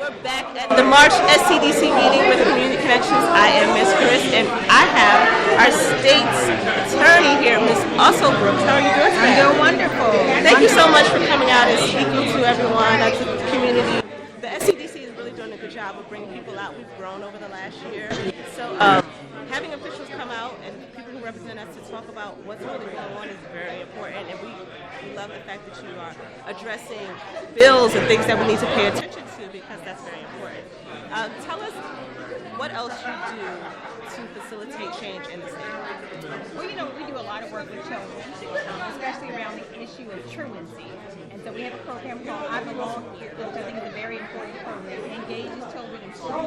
We're back at the March SCDC meeting with Community Connections. I am Miss Chris, and I have our state's attorney here, Miss Also Brooks. How are you doing today? I'm doing wonderful. Thank you so much for coming out and speaking to everyone at the community. The SCDC is really doing a good job of bringing people out. We've grown over the last year. So having officials come out and people who represent us to talk about what's really going on is very important. And we love the fact that you are addressing bills and things that we need to pay attention to, because that's very important. Tell us what else you do to facilitate change in the state. Well, we do a lot of work with children, especially around the issue of truancy. And so we have a program called I Belong Here, which I think is a very important program. It engages children in school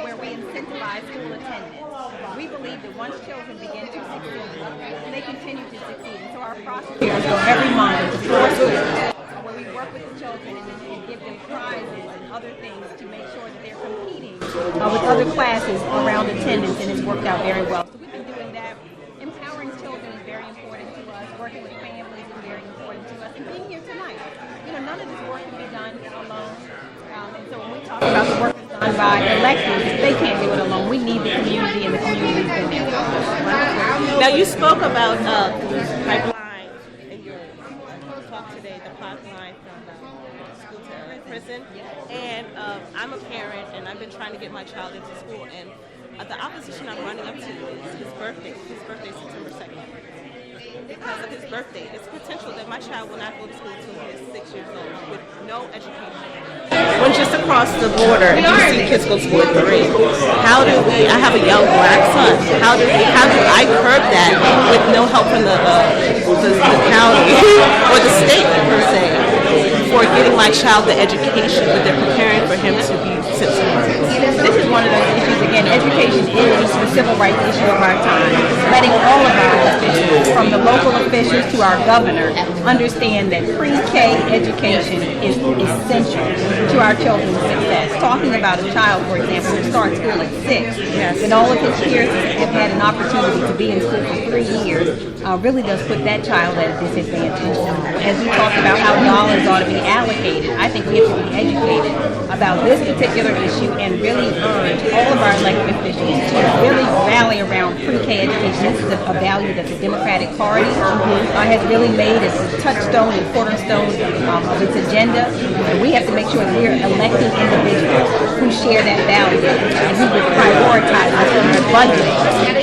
where we incentivize school attendance. We believe that once children begin to succeed, they continue to succeed. And so our prosecutors go every month to 4 schools where we work with the children and give them prizes and other things to make sure that they're competing with other classes around attendance, and it's worked out very well. So we've been doing that. Empowering children is very important to us. Working with families is very important to us. And being here tonight, none of this work can be done alone. And so when we talk about the work that's done by electeds, they can't do it alone. We need the community, and the community's been there. Now, you spoke about the pipeline in your talk today, the pipeline from school to prison. And I'm a parent, and I've been trying to get my child into school, and the opposition I'm running up to is his birthday. His birthday is September 2nd. Because of his birthday, it's potential that my child will not go to school until he is 6 years old with no education. When just across the border, you see kids go to school at 3. How do we? I have a young black son. How do I curb that with no help from the county or the state per se for getting my child the education that they're preparing for him to be citizens? This is one of those issues. Again, education is the civil rights issue of our time. Letting all of our officials, from the local officials to our governor, understand that pre-K education is essential to our children's success. Talking about a child, for example, who starts school at 6, and all of his peers have had an opportunity to be in school for 3 years, really does put that child at a disadvantage. As we talk about how dollars ought to be allocated, I think we have to be educated about this particular issue and really urge all of our elected officials to really rally around pre-K education. This is a value that the Democratic Party has really made as a touchstone and cornerstone of its agenda. And we have to make sure that we're electing individuals who share that value and who will prioritize in their budget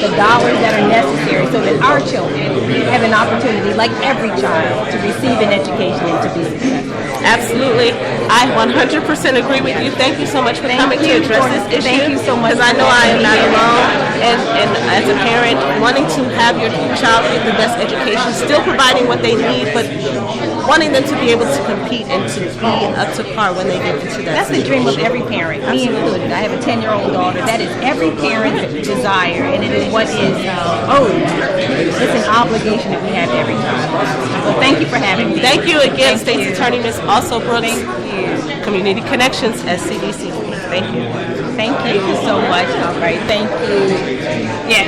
the dollars that are necessary so that our children have an opportunity, like every child, to receive an education and to be successful. Absolutely. I 100% agree with you. Thank you so much for coming to address this issue. Thank you so much. Because I know I am not alone. And as a parent, wanting to have your child get the best education, still providing what they need, but wanting them to be able to compete and to be up to par when they get into that. That's the dream of every parent, me included. I have a 10-year-old daughter. That is every parent's desire, and it is what is owed. It's an obligation that we have to every child. So thank you for having me. Thank you again, State's Attorney Ms. Also Brooks. Thank you. Community Connections, SCDC. Thank you. Thank you so much. All right, thank you. Yes.